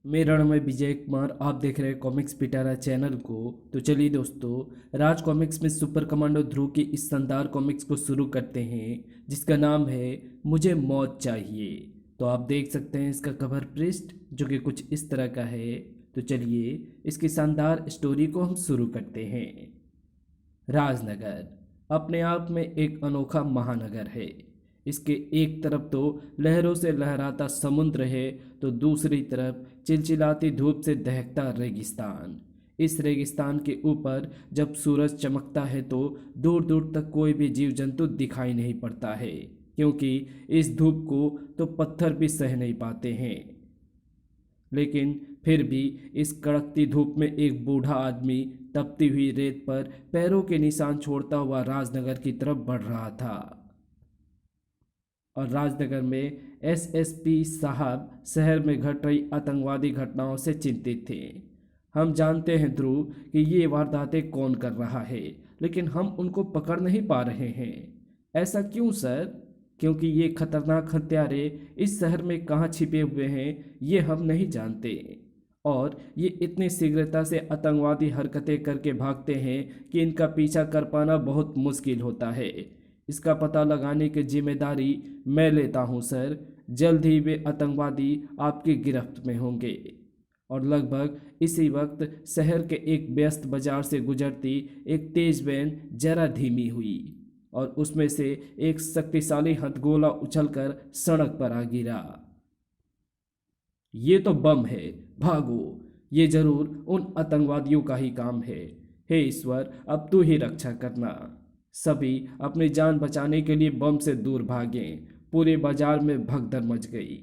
मेरा नाम है विजय कुमार। आप देख रहे हैं कॉमिक्स पिटारा चैनल को। तो चलिए दोस्तों, राज कॉमिक्स में सुपर कमांडो ध्रुव की इस शानदार कॉमिक्स को शुरू करते हैं, जिसका नाम है मुझे मौत चाहिए। तो आप देख सकते हैं इसका कवर पृष्ठ जो कि कुछ इस तरह का है। तो चलिए इसकी शानदार स्टोरी को हम शुरू करते हैं। राजनगर अपने आप में एक अनोखा महानगर है। इसके एक तरफ तो लहरों से लहराता समुद्र है, तो दूसरी तरफ चिलचिलाती धूप से दहकता रेगिस्तान। इस रेगिस्तान के ऊपर जब सूरज चमकता है तो दूर दूर तक कोई भी जीव जंतु दिखाई नहीं पड़ता है, क्योंकि इस धूप को तो पत्थर भी सह नहीं पाते हैं। लेकिन फिर भी इस कड़कती धूप में एक बूढ़ा आदमी तपती हुई रेत पर पैरों के निशान छोड़ता हुआ राजनगर की तरफ बढ़ रहा था। और राजनगर में एसएसपी साहब शहर में घट रही आतंकवादी घटनाओं से चिंतित थे। हम जानते हैं ध्रुव कि ये वारदातें कौन कर रहा है, लेकिन हम उनको पकड़ नहीं पा रहे हैं। ऐसा क्यों सर? क्योंकि ये खतरनाक हत्यारे इस शहर में कहाँ छिपे हुए हैं ये हम नहीं जानते, और ये इतनी शीघ्रता से आतंकवादी हरकतें करके भागते हैं कि इनका पीछा कर पाना बहुत मुश्किल होता है। इसका पता लगाने की जिम्मेदारी मैं लेता हूं सर। जल्द ही वे आतंकवादी आपकी गिरफ्त में होंगे। और लगभग इसी वक्त शहर के एक व्यस्त बाजार से गुजरती एक तेज वैन जरा धीमी हुई, और उसमें से एक शक्तिशाली हथगोला उछलकर सड़क पर आ गिरा। ये तो बम है, भागो! ये जरूर उन आतंकवादियों का ही काम है। हे ईश्वर, अब तू ही रक्षा करना। सभी अपनी जान बचाने के लिए बम से दूर भागे। पूरे बाजार में भगदड़ मच गई,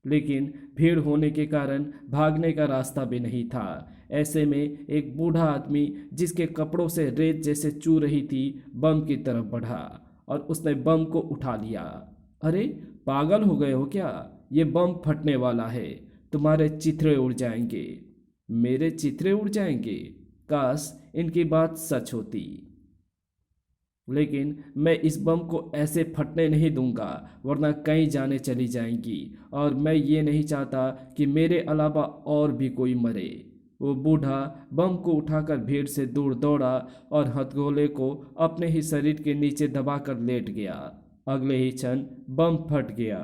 लेकिन भीड़ होने के कारण भागने का रास्ता भी नहीं था। ऐसे में एक बूढ़ा आदमी जिसके कपड़ों से रेत जैसे चू रही थी बम की तरफ बढ़ा, और उसने बम को उठा लिया। अरे पागल हो गए हो क्या? ये बम फटने वाला है, तुम्हारे चिथड़े उड़ जाएंगे। मेरे चिथड़े उड़ जाएंगे? काश इनकी बात सच होती। लेकिन मैं इस बम को ऐसे फटने नहीं दूंगा, वरना कई जानें चली जाएंगी, और मैं ये नहीं चाहता कि मेरे अलावा और भी कोई मरे। वो बूढ़ा बम को उठाकर भीड़ से दूर दौड़ा और हथगोले को अपने ही शरीर के नीचे दबाकर लेट गया। अगले ही क्षण बम फट गया,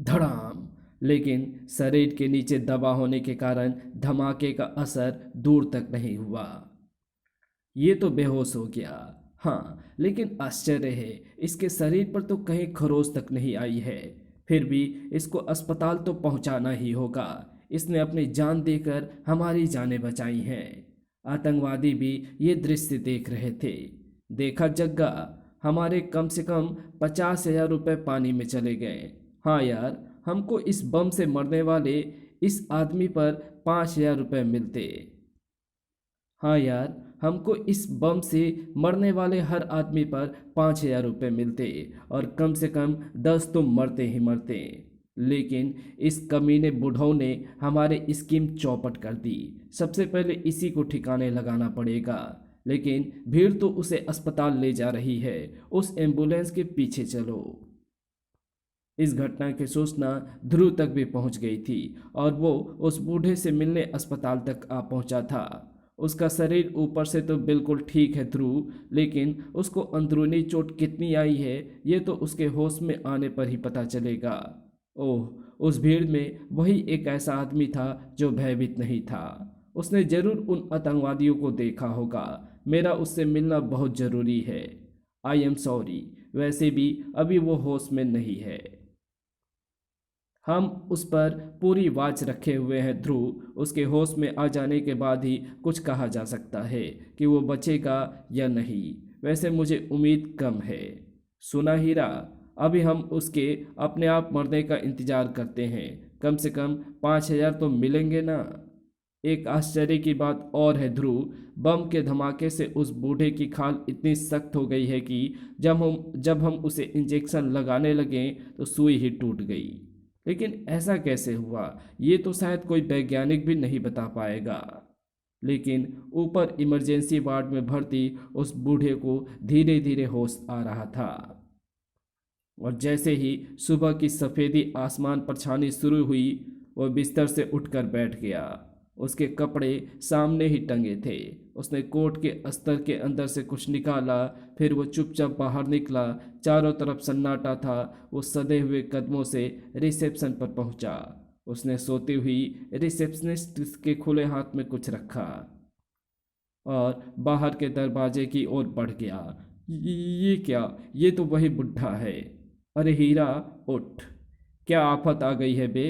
धड़ाम। लेकिन शरीर के नीचे दबा होने के कारण धमाके का असर दूर तक नहीं हुआ। ये तो बेहोश हो गया। हाँ, लेकिन आश्चर्य है, इसके शरीर पर तो कहीं खरोच तक नहीं आई है। फिर भी इसको अस्पताल तो पहुंचाना ही होगा। इसने अपनी जान देकर हमारी जानें बचाई हैं। आतंकवादी भी ये दृश्य देख रहे थे। देखा जग्गा, हमारे कम से कम 50,000 रुपये पानी में चले गए। हाँ यार, हमको इस बम से मरने वाले इस आदमी पर 5,000 रुपये मिलते। हाँ यार, हमको इस बम से मरने वाले हर आदमी पर 5,000 रुपये मिलते, और कम से कम 10 तो मरते ही मरते। लेकिन इस कमीने बुढ़ऊ ने हमारे स्कीम चौपट कर दी। सबसे पहले इसी को ठिकाने लगाना पड़ेगा। लेकिन भीड़ तो उसे अस्पताल ले जा रही है, उस एम्बुलेंस के पीछे चलो। इस घटना की सूचना ध्रुव तक भी पहुंच गई थी, और वो उस बूढ़े से मिलने अस्पताल तक आ पहुंचा था। उसका शरीर ऊपर से तो बिल्कुल ठीक है ध्रुव, लेकिन उसको अंदरूनी चोट कितनी आई है ये तो उसके होश में आने पर ही पता चलेगा। ओह, उस भीड़ में वही एक ऐसा आदमी था जो भयभीत नहीं था। उसने जरूर उन आतंकवादियों को देखा होगा। मेरा उससे मिलना बहुत ज़रूरी है। आई एम सॉरी, वैसे भी अभी वो होश में नहीं है। हम उस पर पूरी वाच रखे हुए हैं ध्रुव। उसके होश में आ जाने के बाद ही कुछ कहा जा सकता है कि वो बचेगा या नहीं। वैसे मुझे उम्मीद कम है। सुना हीरा, अभी हम उसके अपने आप मरने का इंतजार करते हैं। कम से कम 5,000 तो मिलेंगे ना? एक आश्चर्य की बात और है ध्रुव, बम के धमाके से उस बूढ़े की खाल इतनी सख्त हो गई है कि जब हम उसे इंजेक्शन लगाने लगे तो सुई ही टूट गई। लेकिन ऐसा कैसे हुआ ये तो शायद कोई वैज्ञानिक भी नहीं बता पाएगा। लेकिन ऊपर इमरजेंसी वार्ड में भर्ती उस बूढ़े को धीरे धीरे होश आ रहा था, और जैसे ही सुबह की सफ़ेदी आसमान पर छानी शुरू हुई, वो बिस्तर से उठकर बैठ गया। उसके कपड़े सामने ही टंगे थे। उसने कोट के अस्तर के अंदर से कुछ निकाला, फिर वो चुपचाप बाहर निकला। चारों तरफ सन्नाटा था। वो सधे हुए कदमों से रिसेप्शन पर पहुंचा। उसने सोती हुई रिसेप्शनिस्ट के खुले हाथ में कुछ रखा और बाहर के दरवाजे की ओर बढ़ गया। ये क्या? ये तो वही बुढ़ा है। अरे हीरा, उठ। क्या आफत आ गई है बे?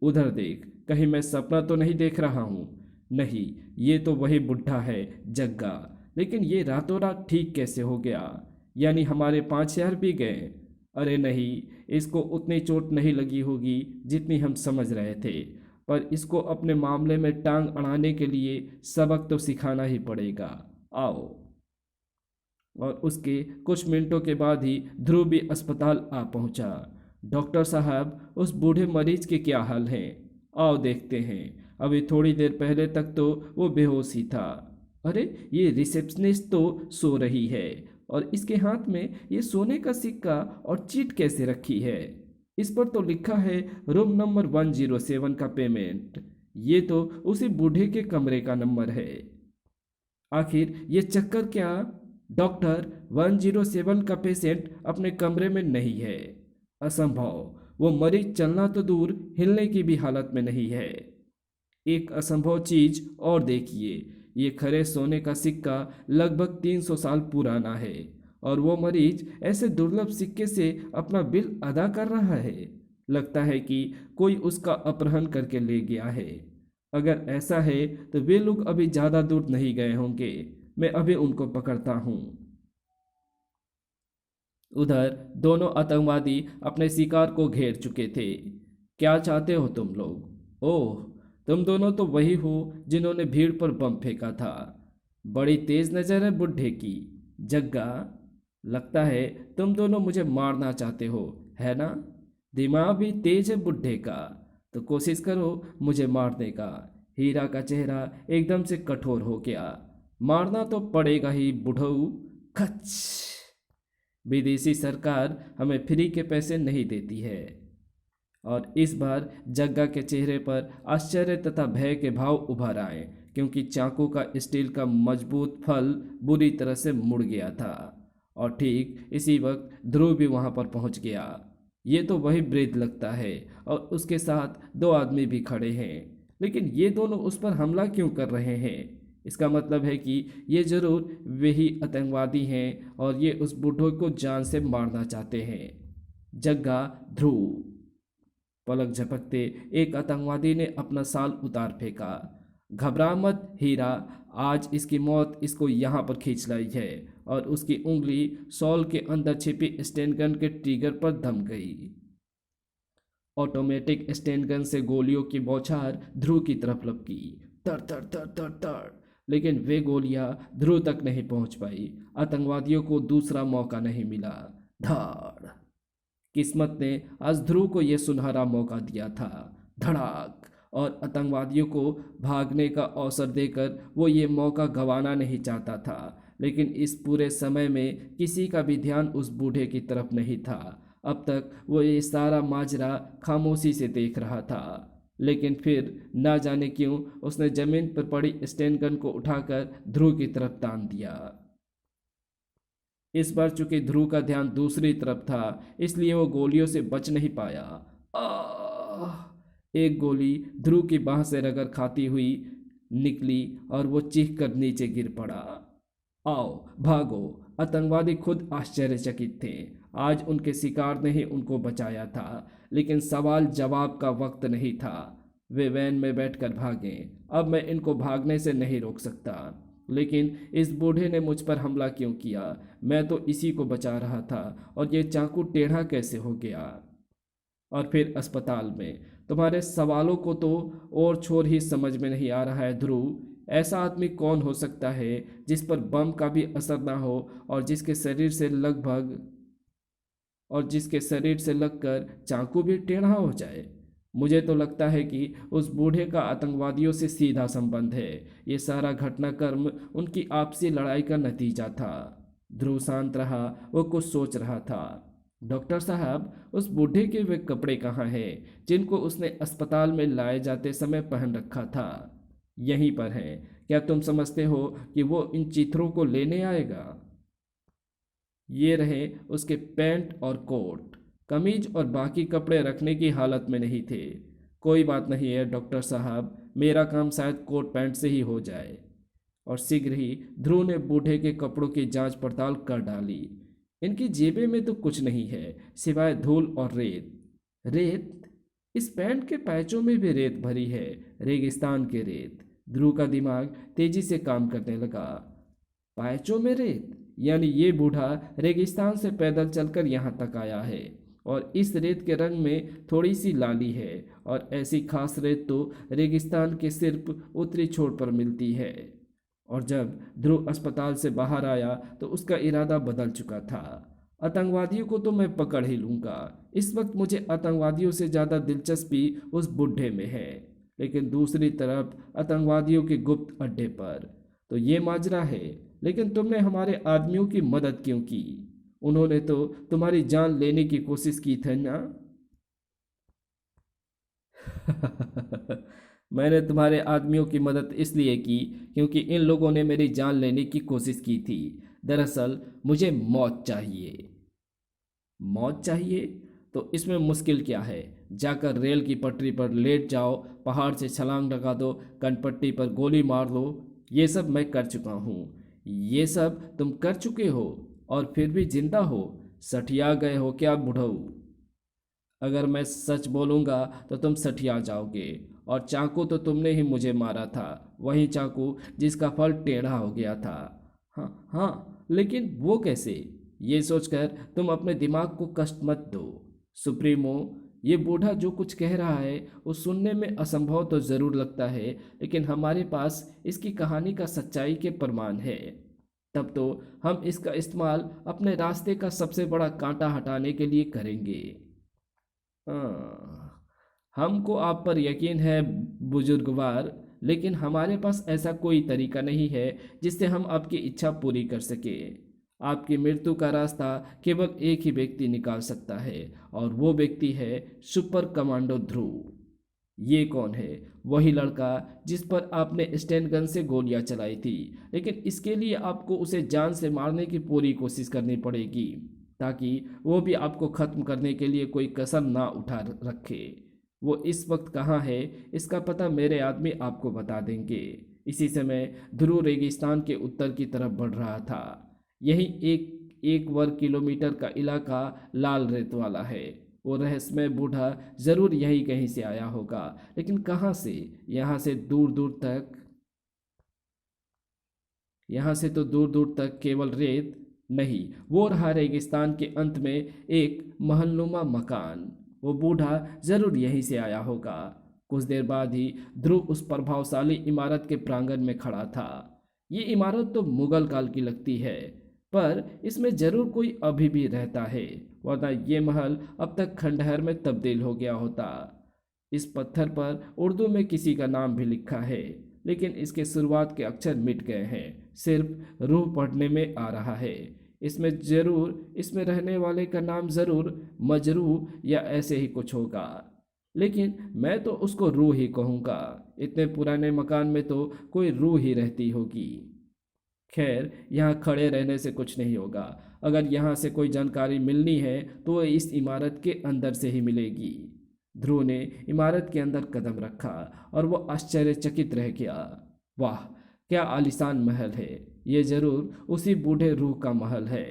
उधर देख, कहीं मैं सपना तो नहीं देख रहा हूँ। नहीं, ये तो वही बुढ़ा है, जग्गा। लेकिन ये रातों रात ठीक कैसे हो गया? यानी हमारे 5 शहर भी गए? अरे नहीं, इसको उतनी चोट नहीं लगी होगी जितनी हम समझ रहे थे। पर इसको अपने मामले में टांग अड़ाने के लिए सबक तो सिखाना ही पड़ेगा। आओ। और उसके कुछ मिनटों के बाद ही ध्रुव भी अस्पताल आ पहुंचा। डॉक्टर साहब, उस बूढ़े मरीज के क्या हाल हैं? आओ देखते हैं। अभी थोड़ी देर पहले तक तो वो बेहोश ही था। अरे, ये रिसेप्शनिस्ट तो सो रही है, और इसके हाथ में ये सोने का सिक्का और चीट कैसे रखी है? इस पर तो लिखा है रूम नंबर 107 का पेमेंट। ये तो उसी बूढ़े के कमरे का नंबर है। आखिर ये चक्कर क्या? डॉक्टर, 107 का पेशेंट अपने कमरे में नहीं है। असंभव। वो मरीज चलना तो दूर, हिलने की भी हालत में नहीं है। एक असंभव चीज और देखिए, ये खरे सोने का सिक्का लगभग 300 साल पुराना है, और वो मरीज ऐसे दुर्लभ सिक्के से अपना बिल अदा कर रहा है। लगता है कि कोई उसका अपहरण करके ले गया है। अगर ऐसा है तो वे लोग अभी ज़्यादा दूर नहीं गए होंगे। मैं अभी उनको पकड़ता हूँ। उधर दोनों आतंकवादी अपने शिकार को घेर चुके थे। क्या चाहते हो तुम लोग? ओह, तुम दोनों तो वही हो जिन्होंने भीड़ पर बम फेंका था। बड़ी तेज नजर है बुड्ढे की। जग्गा, लगता है तुम दोनों मुझे मारना चाहते हो, है ना? दिमाग भी तेज है बुड्ढे का, तो कोशिश करो मुझे मारने का। हीरा का चेहरा एकदम से कठोर हो गया। मारना तो पड़ेगा ही बुढ़ऊ। खच। विदेशी सरकार हमें फ्री के पैसे नहीं देती है। और इस बार जग्गा के चेहरे पर आश्चर्य तथा भय के भाव उभर आए, क्योंकि चाकू का स्टील का मजबूत फल बुरी तरह से मुड़ गया था। और ठीक इसी वक्त ध्रुव भी वहां पर पहुंच गया। ये तो वही वृद्ध लगता है, और उसके साथ 2 आदमी भी खड़े हैं। लेकिन ये दोनों उस पर हमला क्यों कर रहे हैं? इसका मतलब है कि ये जरूर वही आतंकवादी हैं, और ये उस बूढ़ों को जान से मारना चाहते हैं। जग्गा, ध्रुव। पलक झपकते एक आतंकवादी ने अपना साल उतार फेंका। घबरा मत हीरा, आज इसकी मौत इसको यहाँ पर खींच लाई है। और उसकी उंगली शॉल के अंदर छिपी स्टेन गन के ट्रिगर पर दम गई। ऑटोमेटिक स्टेन गन से गोलियों की बौछार ध्रुव की तरफ लपकी। तर तर तर तर तर। लेकिन वे गोलियां ध्रुव तक नहीं पहुंच पाई। आतंकवादियों को दूसरा मौका नहीं मिला। धाड़। किस्मत ने आज ध्रुव को यह सुनहरा मौका दिया था। धड़ाक। और आतंकवादियों को भागने का अवसर देकर वो ये मौका गंवाना नहीं चाहता था। लेकिन इस पूरे समय में किसी का भी ध्यान उस बूढ़े की तरफ नहीं था। अब तक वो ये सारा माजरा खामोशी से देख रहा था। लेकिन फिर ना जाने क्यों उसने जमीन पर पड़ी स्टेन गन को उठाकर ध्रुव की तरफ तान दिया। इस बार चूंकि ध्रुव का ध्यान दूसरी तरफ था, इसलिए वो गोलियों से बच नहीं पाया। एक गोली ध्रुव की बाह से रगड़ खाती हुई निकली, और वो चीख कर नीचे गिर पड़ा। आओ भागो। आतंकवादी खुद आश्चर्यचकित थे। आज उनके शिकार ने ही उनको बचाया था, लेकिन सवाल जवाब का वक्त नहीं था। वे वैन में बैठकर भागे। अब मैं इनको भागने से नहीं रोक सकता। लेकिन इस बूढ़े ने मुझ पर हमला क्यों किया? मैं तो इसी को बचा रहा था, और ये चाकू टेढ़ा कैसे हो गया? और फिर अस्पताल में तुम्हारे सवालों को तो और छोर ही समझ में नहीं आ रहा है ध्रुव। ऐसा आदमी कौन हो सकता है जिस पर बम का भी असर ना हो, और जिसके शरीर से लगकर चाकू भी टेढ़ा हो जाए? मुझे तो लगता है कि उस बूढ़े का आतंकवादियों से सीधा संबंध है। ये सारा घटनाक्रम उनकी आपसी लड़ाई का नतीजा था। ध्रुव शांत रहा। वो कुछ सोच रहा था। डॉक्टर साहब, उस बूढ़े के वे कपड़े कहाँ हैं जिनको उसने अस्पताल में लाए जाते समय पहन रखा था? यहीं पर हैं। क्या तुम समझते हो कि वो इन चित्रों को लेने आएगा? ये रहे उसके पैंट और कोट। कमीज और बाकी कपड़े रखने की हालत में नहीं थे। कोई बात नहीं है डॉक्टर साहब, मेरा काम शायद कोट पैंट से ही हो जाए। और शीघ्र ही ध्रुव ने बूढ़े के कपड़ों की जांच पड़ताल कर डाली। इनकी जेबें में तो कुछ नहीं है सिवाय धूल और रेत। रेत? इस पैंट के पैचों में भी रेत भरी है, रेगिस्तान के रेत। ध्रुव का दिमाग तेजी से काम करने लगा। पैचों में रेत? यानी ये बूढ़ा रेगिस्तान से पैदल चलकर यहाँ तक आया है और इस रेत के रंग में थोड़ी सी लाली है। और ऐसी खास रेत तो रेगिस्तान के सिर्फ उत्तरी छोर पर मिलती है। और जब ध्रुव अस्पताल से बाहर आया तो उसका इरादा बदल चुका था। आतंकवादियों को तो मैं पकड़ ही लूंगा। इस वक्त मुझे आतंकवादियों से ज़्यादा दिलचस्पी उस बुढ़े में है। लेकिन दूसरी तरफ आतंकवादियों के गुप्त अड्डे पर तो ये माजरा है। लेकिन तुमने हमारे आदमियों की मदद क्यों की? उन्होंने तो तुम्हारी जान लेने की कोशिश की थी ना? मैंने तुम्हारे आदमियों की मदद इसलिए की क्योंकि इन लोगों ने मेरी जान लेने की कोशिश की थी। दरअसल मुझे मौत चाहिए। मौत चाहिए? तो इसमें मुश्किल क्या है? जाकर रेल की पटरी पर लेट जाओ, पहाड़ से छलांग लगा दो, कनपट्टी पर गोली मार दो। ये सब मैं कर चुका हूँ। ये सब तुम कर चुके हो और फिर भी जिंदा हो। सठिया गए हो क्या बुढ़ऊ? अगर मैं सच बोलूँगा तो तुम सठिया जाओगे। और चाकू तो तुमने ही मुझे मारा था, वही चाकू जिसका फल टेढ़ा हो गया था। हाँ हाँ, लेकिन वो कैसे? ये सोचकर तुम अपने दिमाग को कष्ट मत दो सुप्रीमो। ये बूढ़ा जो कुछ कह रहा है वो सुनने में असंभव तो ज़रूर लगता है, लेकिन हमारे पास इसकी कहानी का सच्चाई के प्रमाण है। तब तो हम इसका इस्तेमाल अपने रास्ते का सबसे बड़ा कांटा हटाने के लिए करेंगे। हाँ, हमको आप पर यकीन है बुजुर्गवार, लेकिन हमारे पास ऐसा कोई तरीका नहीं है जिससे हम आपकी इच्छा पूरी कर सके। आपकी मृत्यु का रास्ता केवल एक ही व्यक्ति निकाल सकता है और वो व्यक्ति है सुपर कमांडो ध्रुव। ये कौन है? वही लड़का जिस पर आपने स्टैन गन से गोलियां चलाई थी। लेकिन इसके लिए आपको उसे जान से मारने की पूरी कोशिश करनी पड़ेगी ताकि वो भी आपको ख़त्म करने के लिए कोई कसर ना उठा रखे। वो इस वक्त कहाँ है इसका पता मेरे आदमी आपको बता देंगे। इसी समय ध्रुव रेगिस्तान के उत्तर की तरफ बढ़ रहा था। यही एक वर्ग किलोमीटर का इलाका लाल रेत वाला है। वो रहस्यमय बूढ़ा जरूर यही कहीं से आया होगा, लेकिन कहाँ से? यहाँ से दूर दूर तक यहाँ से तो दूर दूर तक केवल रेत। नहीं, वो रहा रेगिस्तान के अंत में एक महलनुमा मकान। वो बूढ़ा जरूर यहीं से आया होगा। कुछ देर बाद ही ध्रुव उस प्रभावशाली इमारत के प्रांगण में खड़ा था। ये इमारत तो मुगल काल की लगती है, पर इसमें जरूर कोई अभी भी रहता है, वरना ये महल अब तक खंडहर में तब्दील हो गया होता। इस पत्थर पर उर्दू में किसी का नाम भी लिखा है, लेकिन इसके शुरुआत के अक्षर मिट गए हैं। सिर्फ रूह पढ़ने में आ रहा है। इसमें रहने वाले का नाम ज़रूर मजरूह या ऐसे ही कुछ होगा, लेकिन मैं तो उसको रूह ही कहूँगा। इतने पुराने मकान में तो कोई रूह ही रहती होगी। खैर, यहाँ खड़े रहने से कुछ नहीं होगा। अगर यहाँ से कोई जानकारी मिलनी है तो वो इस इमारत के अंदर से ही मिलेगी। ध्रुव ने इमारत के अंदर कदम रखा और वो आश्चर्यचकित रह गया। वाह, क्या आलीशान महल है! ये जरूर उसी बूढ़े रूह का महल है।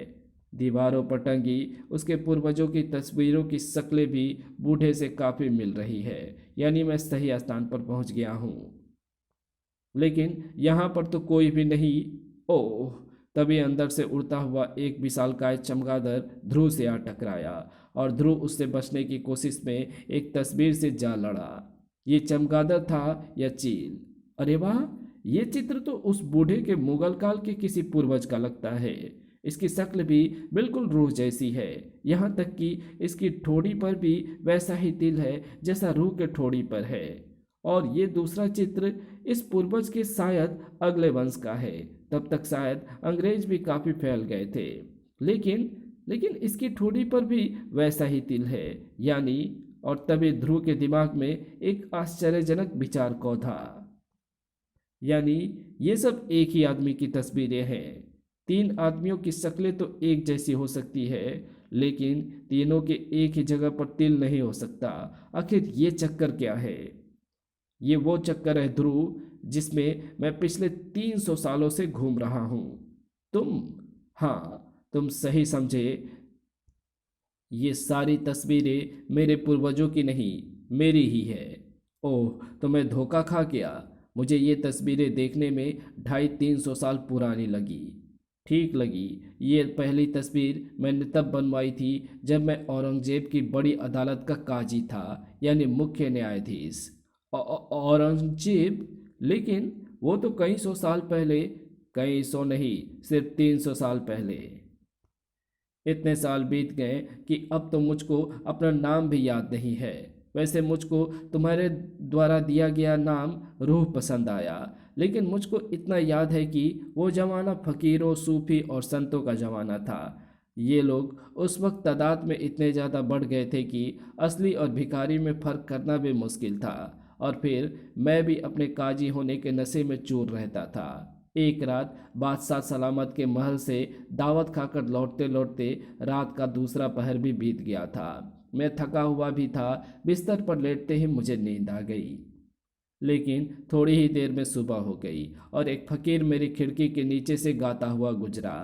दीवारों पर टंगी उसके पूर्वजों की तस्वीरों की शक्लें भी बूढ़े से काफ़ी मिल रही है। यानी मैं सही स्थान पर पहुंच गया हूँ। लेकिन यहाँ पर तो कोई भी नहीं। ओह! तभी अंदर से उड़ता हुआ एक विशालकाय चमगादड़ ध्रुव से आ टकराया और ध्रुव उससे बचने की कोशिश में एक तस्वीर से जा लड़ा। ये चमगादड़ था या चील? अरे वाह! ये चित्र तो उस बूढ़े के मुगल काल के किसी पूर्वज का लगता है। इसकी शक्ल भी बिल्कुल रूह जैसी है। यहाँ तक कि इसकी ठोड़ी पर भी वैसा ही तिल है जैसा रूह के ठोड़ी पर है। और ये दूसरा चित्र इस पूर्वज के शायद अगले वंश का है। तब तक शायद अंग्रेज भी काफ़ी फैल गए थे। लेकिन लेकिन इसकी ठोड़ी पर भी वैसा ही तिल है, यानी। और तभी ध्रुव के दिमाग में एक आश्चर्यजनक विचार कौंधा, यानी ये सब एक ही आदमी की तस्वीरें हैं। तीन आदमियों की शक्लें तो एक जैसी हो सकती है, लेकिन तीनों के एक ही जगह पर तिल नहीं हो सकता। आखिर ये चक्कर क्या है? ये वो चक्कर है ध्रुव, जिसमें मैं पिछले 300 सालों से घूम रहा हूं। तुम, हाँ, तुम सही समझे। ये सारी तस्वीरें मेरे पूर्वजों की नहीं, मेरी ही है। ओह, तो मैं धोखा खा गया। मुझे ये तस्वीरें देखने में 250-300 साल पुरानी लगी। ठीक लगी। ये पहली तस्वीर मैंने तब बनवाई थी जब मैं औरंगजेब की बड़ी अदालत का काजी था, यानी मुख्य न्यायाधीश। औरंगजेब? लेकिन वो तो कई सौ साल पहले। कई सौ नहीं, सिर्फ 300 साल पहले। इतने साल बीत गए कि अब तो मुझको अपना नाम भी याद नहीं है। वैसे मुझको तुम्हारे द्वारा दिया गया नाम रूह पसंद आया, लेकिन मुझको इतना याद है कि वो ज़माना फ़कीरों, सूफी और संतों का ज़माना था। ये लोग उस वक्त तादाद में इतने ज़्यादा बढ़ गए थे कि असली और भिखारी में फ़र्क करना भी मुश्किल था। और फिर मैं भी अपने काजी होने के नशे में चूर रहता था। एक रात बादशाह सलामत के महल से दावत खाकर लौटते लौटते रात का दूसरा पहर भी बीत गया था। मैं थका हुआ भी था। बिस्तर पर लेटते ही मुझे नींद आ गई। लेकिन थोड़ी ही देर में सुबह हो गई और एक फकीर मेरी खिड़की के नीचे से गाता हुआ गुजरा।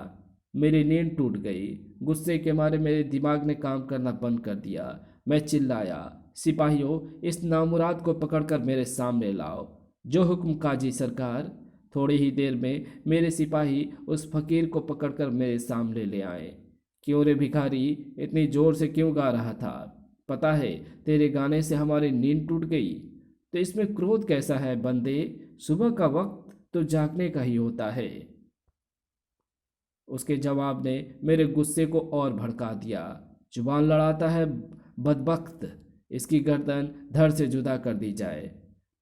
मेरी नींद टूट गई। गुस्से के मारे मेरे दिमाग ने काम करना बंद कर दिया। मैं चिल्लाया, सिपाहियों, इस नामुराद को पकड़कर मेरे सामने लाओ। जो हुक्म काजी सरकार। थोड़ी ही देर में मेरे सिपाही उस फकीर को पकड़कर मेरे सामने ले आए। क्यों रे भिखारी, इतनी जोर से क्यों गा रहा था? पता है, तेरे गाने से हमारी नींद टूट गई। तो इसमें क्रोध कैसा है बंदे? सुबह का वक्त तो जागने का ही होता है। उसके जवाब ने मेरे गुस्से को और भड़का दिया। जुबान लड़ाता है बदबख्त, इसकी गर्दन धड़ से जुदा कर दी जाए।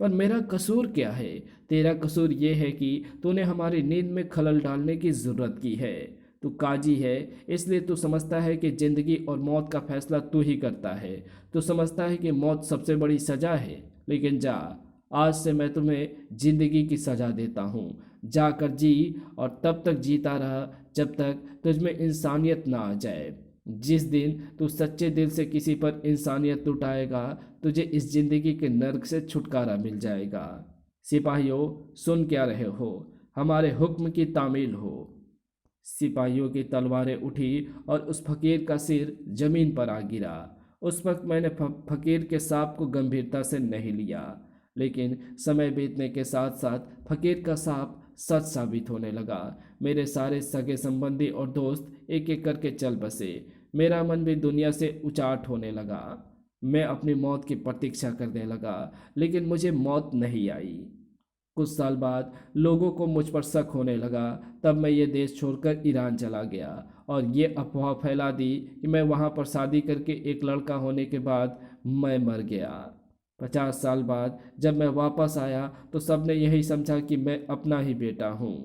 पर मेरा कसूर क्या है? तेरा कसूर ये है कि तूने हमारी नींद में खलल डालने की ज़रूरत की है। तू काजी है, इसलिए तू समझता है कि ज़िंदगी और मौत का फैसला तू ही करता है। तू समझता है कि मौत सबसे बड़ी सज़ा है। लेकिन जा, आज से मैं तुम्हें ज़िंदगी की सज़ा देता हूँ। जाकर जी, और तब तक जीता रहा जब तक तुझमें इंसानियत ना आ जाए। जिस दिन तू सच्चे दिल से किसी पर इंसानियत लुटाएगा, तुझे इस जिंदगी के नर्क से छुटकारा मिल जाएगा। सिपाहियों, सुन क्या रहे हो? हमारे हुक्म की तामील हो। सिपाहियों की तलवारें उठी और उस फकीर का सिर जमीन पर आ गिरा। उस वक्त मैंने फकीर के साप को गंभीरता से नहीं लिया, लेकिन समय बीतने के साथ साथ फकीर का साप सच साबित होने लगा। मेरे सारे सगे संबंधी और दोस्त एक एक करके चल बसे। मेरा मन भी दुनिया से उचाट होने लगा। मैं अपनी मौत की प्रतीक्षा करने लगा, लेकिन मुझे मौत नहीं आई। कुछ साल बाद लोगों को मुझ पर शक होने लगा। तब मैं ये देश छोड़कर ईरान चला गया और ये अफवाह फैला दी कि मैं वहाँ पर शादी करके एक लड़का होने के बाद मैं मर गया। 50 साल बाद जब मैं वापस आया तो सबने यही समझा कि मैं अपना ही बेटा हूँ।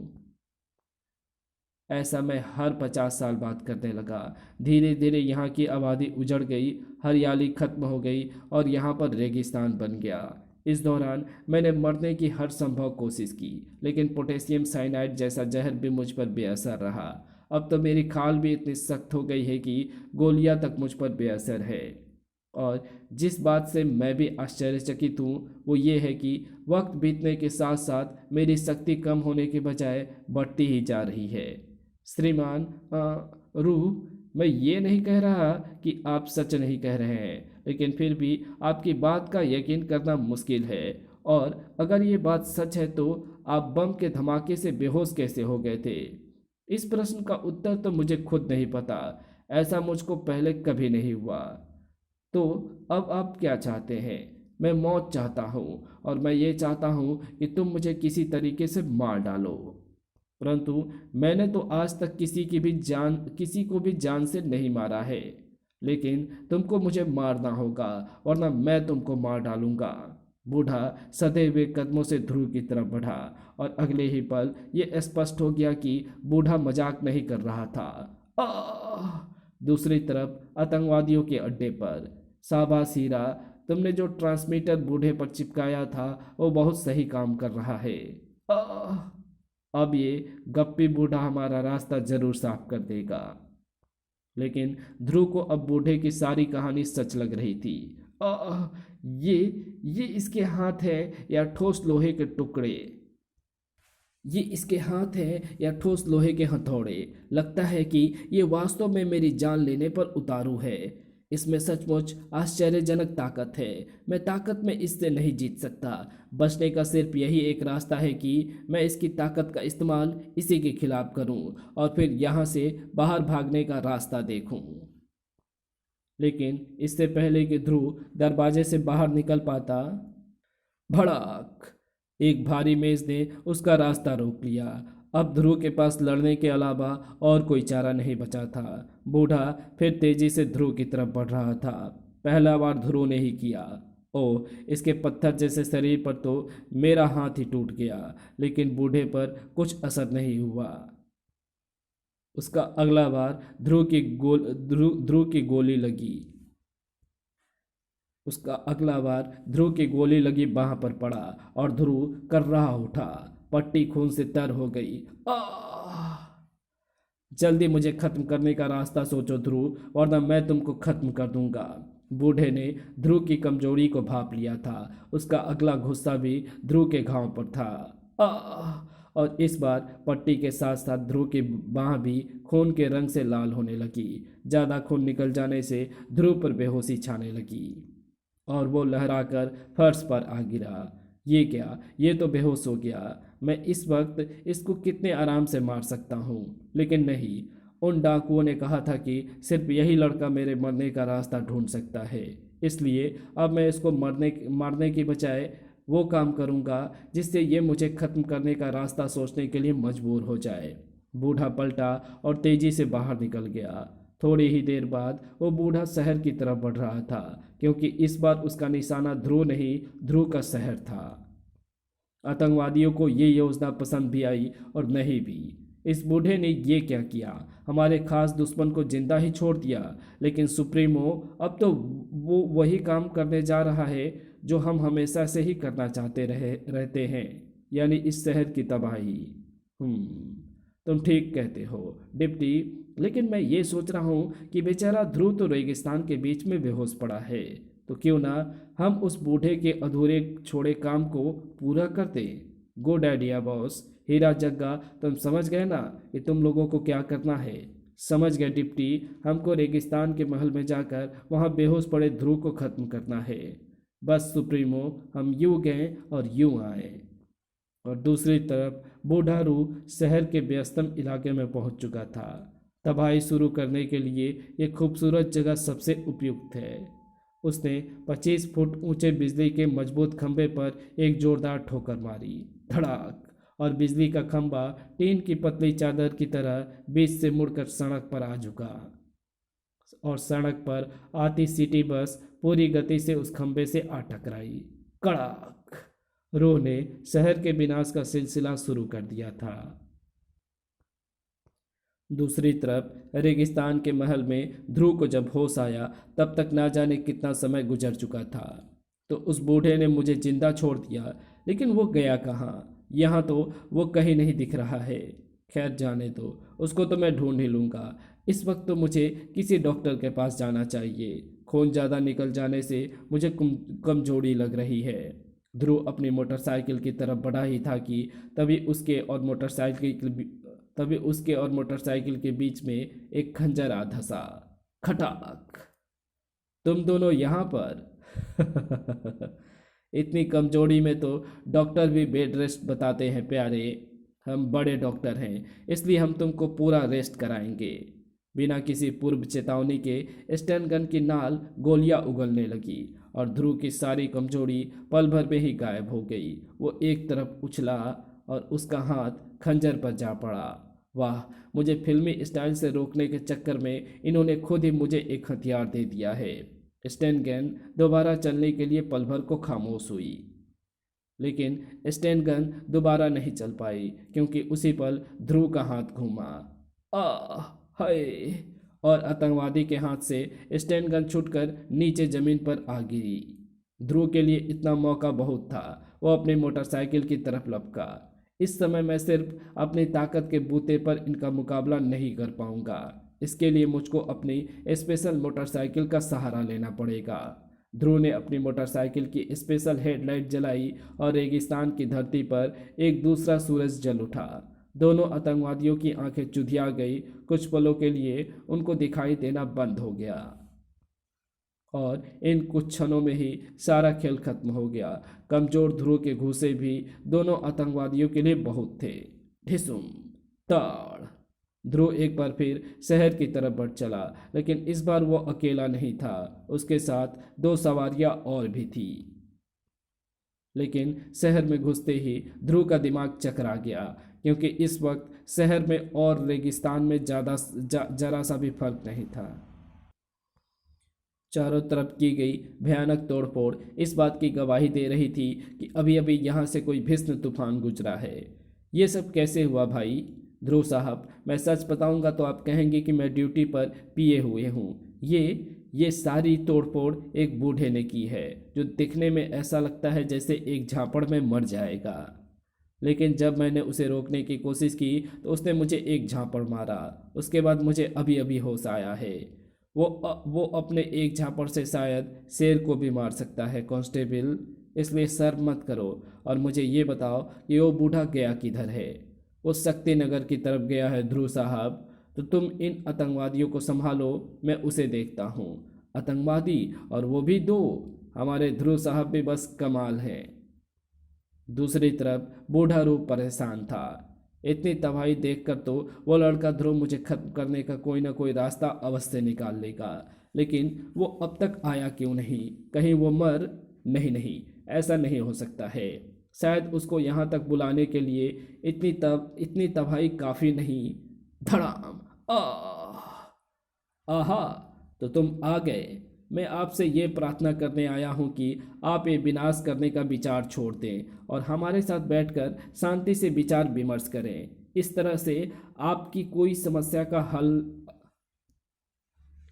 ऐसा मैं हर 50 साल बाद करने लगा। धीरे धीरे यहाँ की आबादी उजड़ गई, हरियाली खत्म हो गई और यहाँ पर रेगिस्तान बन गया। इस दौरान मैंने मरने की हर संभव कोशिश की, लेकिन पोटेशियम साइनाइड जैसा जहर भी मुझ पर बेअसर रहा। अब तो मेरी खाल भी इतनी सख्त हो गई है कि गोलियां तक मुझ पर बेअसर है। और जिस बात से मैं भी आश्चर्यचकित हूँ वो ये है कि वक्त बीतने के साथ साथ मेरी शक्ति कम होने के बजाय बढ़ती ही जा रही है। श्रीमान रूह, मैं ये नहीं कह रहा कि आप सच नहीं कह रहे हैं, लेकिन फिर भी आपकी बात का यकीन करना मुश्किल है। और अगर ये बात सच है तो आप बम के धमाके से बेहोश कैसे हो गए थे? इस प्रश्न का उत्तर तो मुझे खुद नहीं पता। ऐसा मुझको पहले कभी नहीं हुआ। तो अब आप क्या चाहते हैं? मैं मौत चाहता हूँ, और मैं ये चाहता हूँ कि तुम मुझे किसी तरीके से मार डालो। परंतु मैंने तो आज तक किसी को भी जान से नहीं मारा है। लेकिन तुमको मुझे मारना होगा, वरना मैं तुमको मार डालूंगा। बूढ़ा सधे हुए कदमों से ध्रुव की तरफ बढ़ा, और अगले ही पल ये स्पष्ट हो गया कि बूढ़ा मजाक नहीं कर रहा था। आह! दूसरी तरफ आतंकवादियों के अड्डे पर। शाबाश हीरा, तुमने जो ट्रांसमीटर बूढ़े पर चिपकाया था वो बहुत सही काम कर रहा है। आह! अब ये गप्पी बूढ़ा हमारा रास्ता जरूर साफ कर देगा। लेकिन ध्रुव को अब बूढ़े की सारी कहानी सच लग रही थी। आह! ये ये इसके हाथ है या ठोस लोहे के टुकड़े? ये इसके हाथ हैं या ठोस लोहे के हथौड़े? लगता है कि ये वास्तव में मेरी जान लेने पर उतारू है। इसमें सचमुच आश्चर्यजनक ताकत है। मैं ताकत में इससे नहीं जीत सकता। बचने का सिर्फ यही एक रास्ता है कि मैं इसकी ताकत का इस्तेमाल इसी के खिलाफ करूं और फिर यहाँ से बाहर भागने का रास्ता देखूं। लेकिन इससे पहले कि ध्रुव दरवाजे से बाहर निकल पाता, भड़ाक! एक भारी मेज ने उसका रास्ता रोक लिया। अब ध्रुव के पास लड़ने के अलावा और कोई चारा नहीं बचा था। बूढ़ा फिर तेजी से ध्रुव की तरफ बढ़ रहा था। पहला वार ध्रुव ने ही किया। ओह, इसके पत्थर जैसे शरीर पर तो मेरा हाथ ही टूट गया, लेकिन बूढ़े पर कुछ असर नहीं हुआ। उसका अगला वार ध्रुव की गोली लगी। उसका अगला बार ध्रुव की गोली लगी बाह पर पड़ा और ध्रुव कर रहा उठा। पट्टी खून से तर हो गई। आह! जल्दी मुझे खत्म करने का रास्ता सोचो ध्रुव, वरना मैं तुमको खत्म कर दूंगा। बूढ़े ने ध्रुव की कमजोरी को भांप लिया था। उसका अगला गुस्सा भी ध्रुव के घाव पर था। आह! और इस बार पट्टी के साथ साथ ध्रुव की बाह भी खून के रंग से लाल होने लगी। ज्यादा खून निकल जाने से ध्रुव पर बेहोशी छाने लगी और वो लहराकर फर्श पर आ गिरा। ये क्या, ये तो बेहोश हो गया। मैं इस वक्त इसको कितने आराम से मार सकता हूँ, लेकिन नहीं। उन डाकुओं ने कहा था कि सिर्फ यही लड़का मेरे मरने का रास्ता ढूंढ सकता है। इसलिए अब मैं इसको मारने की बजाय वो काम करूँगा जिससे ये मुझे खत्म करने का रास्ता सोचने के लिए मजबूर हो जाए। बूढ़ा पलटा और तेजी से बाहर निकल गया। थोड़ी ही देर बाद वो बूढ़ा शहर की तरफ बढ़ रहा था, क्योंकि इस बार उसका निशाना ध्रुव नहीं, ध्रुव का शहर था। आतंकवादियों को ये योजना पसंद भी आई और नहीं भी। इस बूढ़े ने ये क्या किया? हमारे खास दुश्मन को जिंदा ही छोड़ दिया। लेकिन सुप्रीमो, अब तो वो वही काम करने जा रहा है जो हम हमेशा से ही करना चाहते रहते हैं, यानी इस शहर की तबाही। तुम ठीक कहते हो डिप्टी, लेकिन मैं ये सोच रहा हूँ कि बेचारा ध्रुव तो रेगिस्तान के बीच में बेहोश पड़ा है, तो क्यों ना हम उस बूढ़े के अधूरे छोड़े काम को पूरा कर दें। Good idea boss. Hira Jagga, तुम समझ गए ना कि तुम लोगों को क्या करना है? समझ गए डिप्टी। हमको रेगिस्तान के महल में जाकर वहाँ बेहोश पड़े ध्रुव को खत्म करना है। बस सुप्रीमो, हम यूं गए और यूं आए। और दूसरी तरफ बूढ़ा रू शहर के व्यस्तम इलाके में पहुंच चुका था। तबाही शुरू करने के लिए ये खूबसूरत जगह सबसे उपयुक्त है। उसने 25 फुट ऊंचे बिजली के मजबूत खंभे पर एक जोरदार ठोकर मारी। धड़ाक! और बिजली का खंभा टीन की पतली चादर की तरह बीच से मुड़कर सड़क पर आ झुका और सड़क पर आती सिटी बस पूरी गति से उस खंभे से आ टकराई। कड़ाक! रूह ने शहर के विनाश का सिलसिला शुरू कर दिया था। दूसरी तरफ रेगिस्तान के महल में ध्रुव को जब होश आया तब तक ना जाने कितना समय गुजर चुका था। तो उस बूढ़े ने मुझे जिंदा छोड़ दिया, लेकिन वो गया कहाँ? यहाँ तो वो कहीं नहीं दिख रहा है। खैर जाने दो, उसको तो मैं ढूंढ ही लूँगा। इस वक्त तो मुझे किसी डॉक्टर के पास जाना चाहिए। खून ज़्यादा निकल जाने से मुझे कमजोरी लग रही है। ध्रुव अपनी मोटरसाइकिल की तरफ बढ़ा ही था कि तभी उसके और मोटरसाइकिल के बीच में एक खंजर आ धंसा। खटाक! तुम दोनों यहाँ पर? इतनी कमजोरी में तो डॉक्टर भी बेड रेस्ट बताते हैं प्यारे। हम बड़े डॉक्टर हैं, इसलिए हम तुमको पूरा रेस्ट कराएंगे। बिना किसी पूर्व चेतावनी के स्टैन गन की नाल गोलियां उगलने लगी और ध्रुव की सारी कमजोरी पल भर में ही गायब हो गई। वो एक तरफ उछला और उसका हाथ खंजर पर जा पड़ा। वाह, मुझे फिल्मी स्टाइल से रोकने के चक्कर में इन्होंने खुद ही मुझे एक हथियार दे दिया है। स्टैन गन दोबारा चलने के लिए पल भर को खामोश हुई, लेकिन स्टैन गन दोबारा नहीं चल पाई क्योंकि उसी पल ध्रुव का हाथ घूमा। आह! हाय! और आतंकवादी के हाथ से स्टैंड गन छूटकर नीचे जमीन पर आ गिरी। ध्रुव के लिए इतना मौका बहुत था। वो अपनी मोटरसाइकिल की तरफ लपका। इस समय मैं सिर्फ अपनी ताकत के बूते पर इनका मुकाबला नहीं कर पाऊंगा। इसके लिए मुझको अपनी स्पेशल मोटरसाइकिल का सहारा लेना पड़ेगा। ध्रुव ने अपनी मोटरसाइकिल की स्पेशल हेडलाइट जलाई और रेगिस्तान की धरती पर एक दूसरा सूरज जल उठा। दोनों आतंकवादियों की आंखें चुधिया गई। कुछ पलों के लिए उनको दिखाई देना बंद हो गया और इन कुछ क्षणों में ही सारा खेल खत्म हो गया। कमजोर ध्रुव के घूंसे भी दोनों आतंकवादियों के लिए बहुत थे। ढिसुम ताड़। ध्रुव एक बार फिर शहर की तरफ बढ़ चला, लेकिन इस बार वो अकेला नहीं था। उसके साथ दो सवारियां और भी थी। लेकिन शहर में घुसते ही ध्रुव का दिमाग चकरा गया, क्योंकि इस वक्त शहर में और रेगिस्तान में जरा सा भी फर्क नहीं था। चारों तरफ की गई भयानक तोड़फोड़ इस बात की गवाही दे रही थी कि अभी अभी यहाँ से कोई भीषण तूफान गुजरा है। ये सब कैसे हुआ भाई? ध्रुव साहब, मैं सच बताऊंगा तो आप कहेंगे कि मैं ड्यूटी पर पिए हुए हूँ। ये सारी तोड़फोड़ एक बूढ़े ने की है, जो दिखने में ऐसा लगता है जैसे एक झापड़ में मर जाएगा। लेकिन जब मैंने उसे रोकने की कोशिश की तो उसने मुझे एक झापड़ मारा। उसके बाद मुझे अभी अभी होश आया है। वो अपने एक झापड़ से शायद शेर को भी मार सकता है कांस्टेबल। इसलिए सर मत करो और मुझे ये बताओ कि वो बूढ़ा गया किधर है? वो शक्ति नगर की तरफ गया है ध्रुव साहब। तो तुम इन आतंकवादियों को संभालो, मैं उसे देखता हूँ। आतंकवादी, और वो भी दो? हमारे ध्रुव साहब भी बस कमाल हैं। दूसरी तरफ बूढ़ा रूप परेशान था। इतनी तबाही देखकर तो वो लड़का ध्रुव मुझे खत्म करने का कोई ना कोई रास्ता अवश्य निकाल लेगा। लेकिन वो अब तक आया क्यों नहीं? कहीं वो मर नहीं? नहीं, ऐसा नहीं हो सकता है। शायद उसको यहाँ तक बुलाने के लिए इतनी तबाही काफ़ी नहीं। धड़ाम। आहा, तो तुम आ गए। मैं आपसे ये प्रार्थना करने आया हूँ कि आप ये विनाश करने का विचार छोड़ दें और हमारे साथ बैठकर शांति से विचार विमर्श करें। इस तरह से आपकी कोई समस्या का हल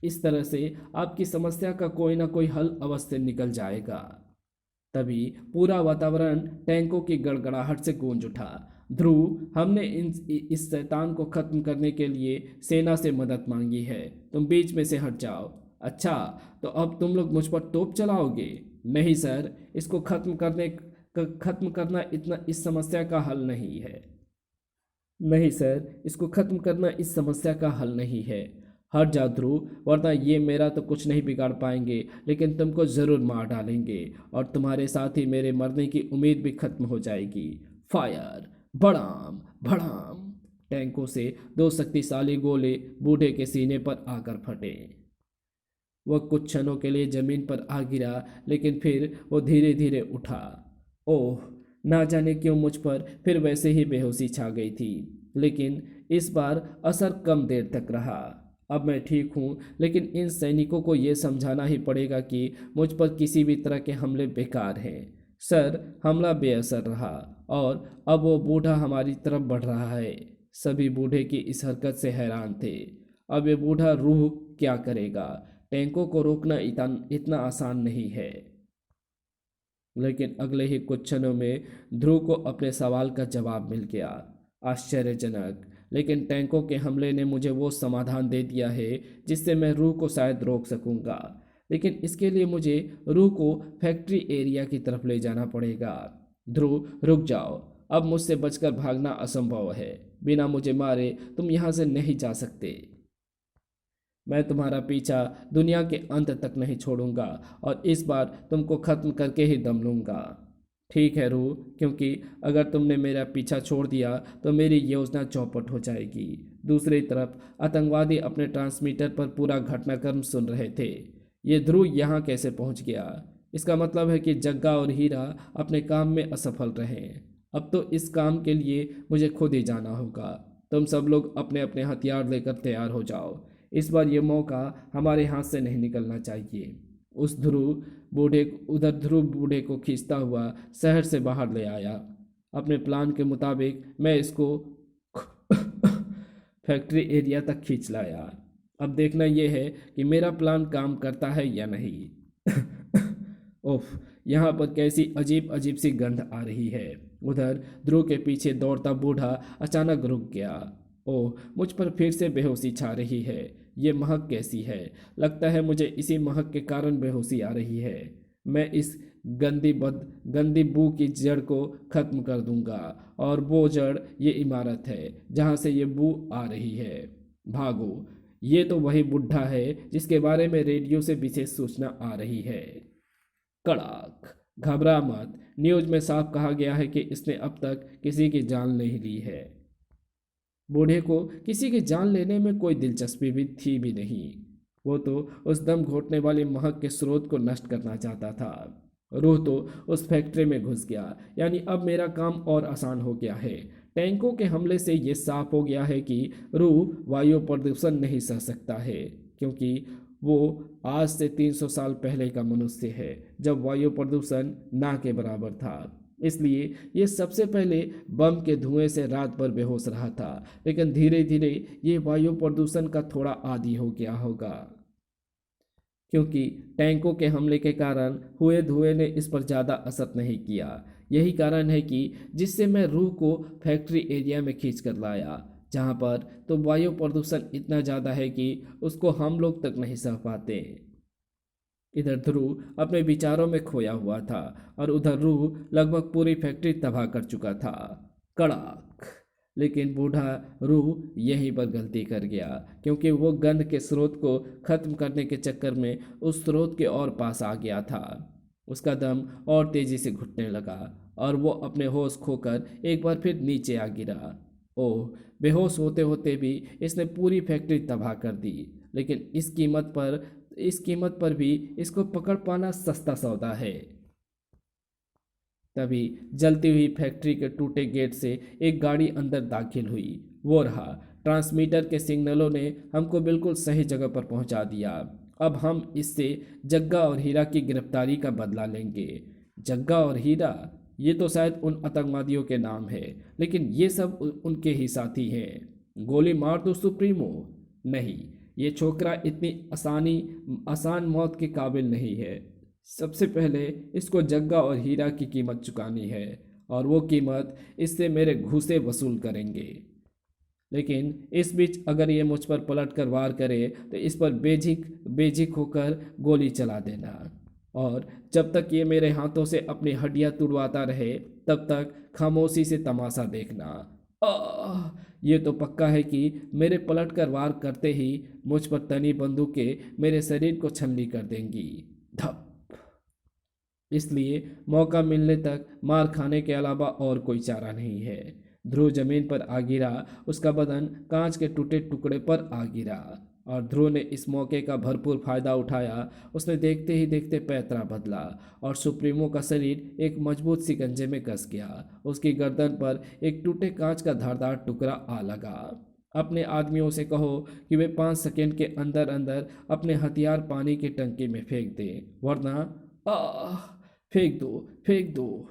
इस तरह से आपकी समस्या का कोई ना कोई हल अवश्य निकल जाएगा। तभी पूरा वातावरण टैंकों की गड़गड़ाहट से गूंज उठा। ध्रुव, हमने इस शैतान को खत्म करने के लिए सेना से मदद मांगी है। तुम बीच में से हट जाओ। अच्छा, तो अब तुम लोग मुझ पर तोप चलाओगे? नहीं सर, इसको खत्म करना इतना इस समस्या का हल नहीं है। नहीं सर, इसको खत्म करना इस समस्या का हल नहीं है। हट जाओ ध्रुव, वरना ये मेरा तो कुछ नहीं बिगाड़ पाएंगे, लेकिन तुमको ज़रूर मार डालेंगे और तुम्हारे साथ ही मेरे मरने की उम्मीद भी खत्म हो जाएगी। फायर! भड़ाम भड़ाम। टैंकों से दो शक्तिशाली गोले बूढ़े के सीने पर आकर फटे। वह कुछ क्षणों के लिए जमीन पर आ गिरा, लेकिन फिर वो धीरे धीरे उठा। ओह, ना जाने क्यों मुझ पर फिर वैसे ही बेहोशी छा गई थी, लेकिन इस बार असर कम देर तक रहा। अब मैं ठीक हूँ, लेकिन इन सैनिकों को ये समझाना ही पड़ेगा कि मुझ पर किसी भी तरह के हमले बेकार हैं। सर, हमला बेअसर रहा और अब वो बूढ़ा हमारी तरफ बढ़ रहा है। सभी बूढ़े की इस हरकत से हैरान थे। अब ये बूढ़ा रूह क्या करेगा? टैंकों को रोकना इतना आसान नहीं है। लेकिन अगले ही कुछ क्षणों में ध्रुव को अपने सवाल का जवाब मिल गया। आश्चर्यजनक, लेकिन टैंकों के हमले ने मुझे वो समाधान दे दिया है जिससे मैं रूह को शायद रोक सकूंगा। लेकिन इसके लिए मुझे रूह को फैक्ट्री एरिया की तरफ ले जाना पड़ेगा। ध्रुव, रुक जाओ। अब मुझसे बचकर भागना असंभव है। बिना मुझे मारे तुम यहाँ से नहीं जा सकते। मैं तुम्हारा पीछा दुनिया के अंत तक नहीं छोड़ूंगा और इस बार तुमको खत्म करके ही दम लूंगा। ठीक है रूह, क्योंकि अगर तुमने मेरा पीछा छोड़ दिया तो मेरी योजना चौपट हो जाएगी। दूसरी तरफ आतंकवादी अपने ट्रांसमीटर पर पूरा घटनाक्रम सुन रहे थे। ये ध्रुव यहाँ कैसे पहुँच गया? इसका मतलब है कि जग्गा और हीरा अपने काम में असफल रहे। अब तो इस काम के लिए मुझे खुद ही जाना होगा। तुम सब लोग अपने अपने हथियार लेकर तैयार हो जाओ। इस बार ये मौका हमारे हाथ से नहीं निकलना चाहिए। उधर ध्रुव बूढ़े को खींचता हुआ शहर से बाहर ले आया। अपने प्लान के मुताबिक मैं इसको फैक्ट्री एरिया तक खींच लाया। अब देखना यह है कि मेरा प्लान काम करता है या नहीं। ओफ, यहाँ पर कैसी अजीब अजीब सी गंध आ रही है। उधर ध्रुव के पीछे दौड़ता बूढ़ा अचानक रुक गया। ओह, मुझ पर फिर से बेहोशी छा रही है। ये महक कैसी है? लगता है मुझे इसी महक के कारण बेहोशी आ रही है। मैं इस गंदी बू की जड़ को खत्म कर दूंगा। और वो जड़ ये इमारत है जहाँ से ये बू आ रही है। भागो, ये तो वही बुढ़ा है जिसके बारे में रेडियो से विशेष सूचना आ रही है। कड़ाक। घबरा मत, न्यूज में साफ कहा गया है कि इसने अब तक किसी की जान नहीं ली है। बूढ़े को किसी की जान लेने में कोई दिलचस्पी भी थी भी नहीं। वो तो उस दम घोटने वाली महक के स्रोत को नष्ट करना चाहता था। रूह तो उस फैक्ट्री में घुस गया, यानी अब मेरा काम और आसान हो गया है। टैंकों के हमले से ये साफ हो गया है कि रूह वायु प्रदूषण नहीं सह सकता है, क्योंकि वो आज से 300 साल पहले का मनुष्य है, जब वायु प्रदूषण ना के बराबर था। इसलिए ये सबसे पहले बम के धुएं से रात भर बेहोश रहा था, लेकिन धीरे धीरे ये वायु प्रदूषण का थोड़ा आदी हो गया होगा, क्योंकि टैंकों के हमले के कारण हुए धुएं ने इस पर ज़्यादा असर नहीं किया। यही कारण है कि जिससे मैं रूह को फैक्ट्री एरिया में खींच कर लाया, जहाँ पर तो वायु प्रदूषण इतना ज़्यादा है कि उसको हम लोग तक नहीं सह पाते। इधर ध्रुव अपने विचारों में खोया हुआ था और उधर रूह लगभग पूरी फैक्ट्री तबाह कर चुका था। कड़ाक। लेकिन बूढ़ा रूह यहीं पर गलती कर गया, क्योंकि वो गंध के स्रोत को खत्म करने के चक्कर में उस स्रोत के और पास आ गया था। उसका दम और तेजी से घुटने लगा और वो अपने होश खोकर एक बार फिर नीचे आ गिरा। ओह, बेहोश होते होते भी इसने पूरी फैक्ट्री तबाह कर दी, लेकिन इस कीमत पर भी इसको पकड़ पाना सस्ता सौदा है। तभी जलती हुई फैक्ट्री के टूटे गेट से एक गाड़ी अंदर दाखिल हुई। वो रहा। ट्रांसमीटर के सिग्नलों ने हमको बिल्कुल सही जगह पर पहुंचा दिया। अब हम इससे जग्गा और हीरा की गिरफ्तारी का बदला लेंगे। जग्गा और हीरा, ये तो शायद उन आतंकवादियों के नाम है, लेकिन ये सब उनके ही साथी हैं। गोली मार दो सुप्रीमो। नहीं, ये छोकरा इतनी आसान मौत के काबिल नहीं है। सबसे पहले इसको जग्गा और हीरा की कीमत चुकानी है, और वो कीमत इससे मेरे घूसे वसूल करेंगे। लेकिन इस बीच अगर ये मुझ पर पलट कर वार करे तो इस पर बेझिक होकर गोली चला देना, और जब तक ये मेरे हाथों से अपनी हड्डियां तुड़वाता रहे तब तक खामोशी से तमाशा देखना। आह! ये तो पक्का है कि मेरे पलट कर वार करते ही मुझ पर तनी बंदूकें मेरे शरीर को छलनी कर देंगी। धप! इसलिए मौका मिलने तक मार खाने के अलावा और कोई चारा नहीं है। ध्रुव जमीन पर आ गिरा। उसका बदन कांच के टूटे टुकड़े पर आ गिरा, और ध्रुव ने इस मौके का भरपूर फायदा उठाया। उसने देखते ही देखते पैतरा बदला और सुप्रीमो का शरीर एक मजबूत सिकंजे में कस गया। उसकी गर्दन पर एक टूटे कांच का धारदार टुकड़ा आ लगा। अपने आदमियों से कहो कि वे 5 सेकंड के अंदर अंदर अपने हथियार पानी की टंकी में फेंक दें, वरना आह! फेंक दो, फेंक दो।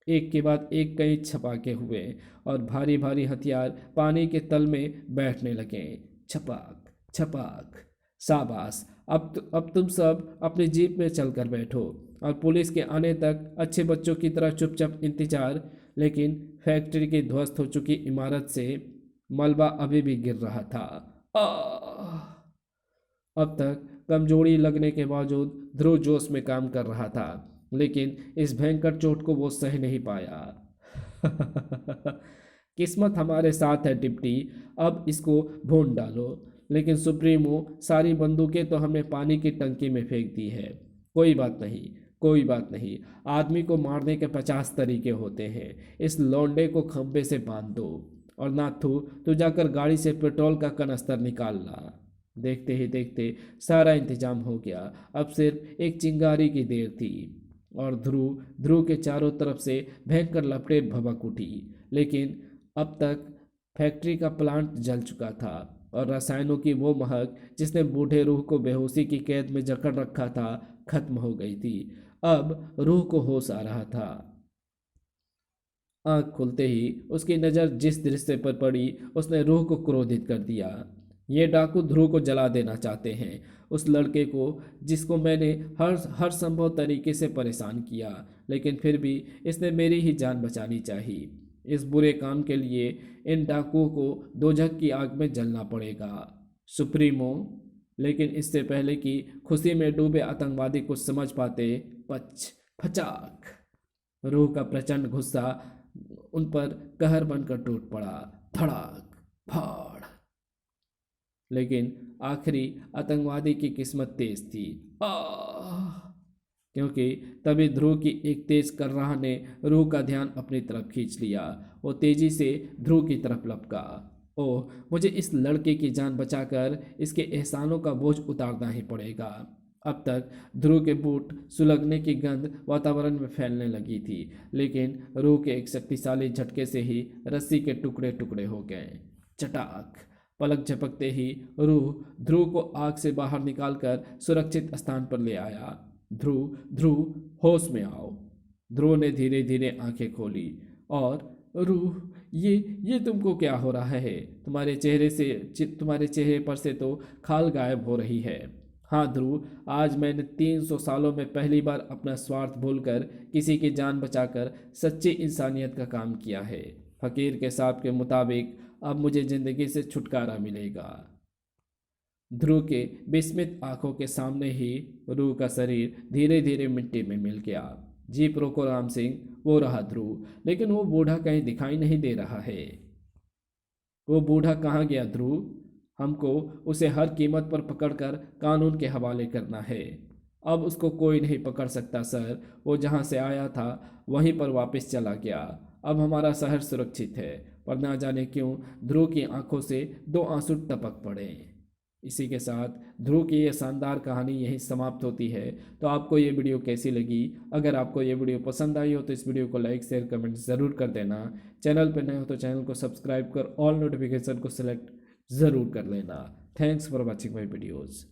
एक के बाद एक कई छपाके हुए और भारी भारी हथियार पानी के तल में बैठने लगे। छपाक छपाक। शाबाश, अब तुम सब अपनी जीप में चलकर बैठो और पुलिस के आने तक अच्छे बच्चों की तरह चुपचाप इंतजार। लेकिन फैक्ट्री की ध्वस्त हो चुकी इमारत से मलबा अभी भी गिर रहा था। आह! अब तक कमजोरी लगने के बावजूद ध्रुव जोश में काम कर रहा था, लेकिन इस भयंकर चोट को वो सह नहीं पाया। किस्मत हमारे साथ है डिप्टी, अब इसको भून डालो। लेकिन सुप्रीमो, सारी बंदूकें तो हमने पानी की टंकी में फेंक दी है। कोई बात नहीं, कोई बात नहीं। आदमी को मारने के 50 तरीके होते हैं। इस लौंडे को खंभे से बांध दो, और नाथू तू जाकर गाड़ी से पेट्रोल का कनस्तर निकाल ला। देखते ही देखते सारा इंतजाम हो गया। अब सिर्फ एक चिंगारी की देर थी और ध्रुव के चारों तरफ से भयंकर लपटें भभक उठी। लेकिन अब तक फैक्ट्री का प्लांट जल चुका था और रसायनों की वो महक जिसने बूढ़े रूह को बेहोशी की कैद में जकड़ रखा था खत्म हो गई थी। अब रूह को होश आ रहा था। आंख खुलते ही उसकी नज़र जिस दृश्य पर पड़ी उसने रूह को क्रोधित कर दिया। ये डाकू ध्रुव को जला देना चाहते हैं, उस लड़के को जिसको मैंने हर हर संभव तरीके से परेशान किया, लेकिन फिर भी इसने मेरी ही जान बचानी चाहिए। इस बुरे काम के लिए इन डाकुओं को दोजख की आग में जलना पड़ेगा सुप्रीमो। लेकिन इससे पहले कि खुशी में डूबे आतंकवादी कुछ समझ पाते, पच फचाक रूह का प्रचंड गुस्सा उन पर कहर बनकर टूट पड़ा। धड़ाक फाड़। लेकिन आखिरी आतंकवादी की किस्मत तेज थी। क्योंकि तभी ध्रुव की एक तेज कर्राह ने रूह का ध्यान अपनी तरफ खींच लिया। वो तेजी से ध्रुव की तरफ लपका। ओह, मुझे इस लड़के की जान बचाकर इसके एहसानों का बोझ उतारना ही पड़ेगा। अब तक ध्रुव के बूट सुलगने की गंध वातावरण में फैलने लगी थी, लेकिन रूह के एक शक्तिशाली झटके से ही रस्सी के टुकड़े टुकड़े हो गए। चटाक। पलक झपकते ही रूह ध्रुव को आग से बाहर निकालकर सुरक्षित स्थान पर ले आया। ध्रुव, ध्रुव, होश में आओ। ध्रुव ने धीरे धीरे आंखें खोली और रूह, ये तुमको क्या हो रहा है? तुम्हारे चेहरे पर से तो खाल गायब हो रही है। हाँ ध्रुव, आज मैंने 300 सालों में पहली बार अपना स्वार्थ भूलकर किसी की जान बचाकर सच्ची इंसानियत का काम किया है। फकीर के साहब के मुताबिक अब मुझे जिंदगी से छुटकारा मिलेगा। ध्रुव के विस्मित आंखों के सामने ही रूह का शरीर धीरे धीरे मिट्टी में मिल गया। जीप रोको राम सिंह, वो रहा ध्रुव, लेकिन वो बूढ़ा कहीं दिखाई नहीं दे रहा है। वो बूढ़ा कहाँ गया ध्रुव? हमको उसे हर कीमत पर पकड़कर कानून के हवाले करना है। अब उसको कोई नहीं पकड़ सकता सर। वो जहाँ से आया था वहीं पर वापस चला गया। अब हमारा शहर सुरक्षित है। पर ना जाने क्यों ध्रुव की आंखों से 2 आंसू टपक पड़े। इसी के साथ ध्रुव की यह शानदार कहानी यहीं समाप्त होती है। तो आपको ये वीडियो कैसी लगी? अगर आपको ये वीडियो पसंद आई हो तो इस वीडियो को लाइक शेयर कमेंट ज़रूर कर देना। चैनल पर नए हो तो चैनल को सब्सक्राइब कर ऑल नोटिफिकेशन को सिलेक्ट ज़रूर कर लेना। Thanks for watching my videos.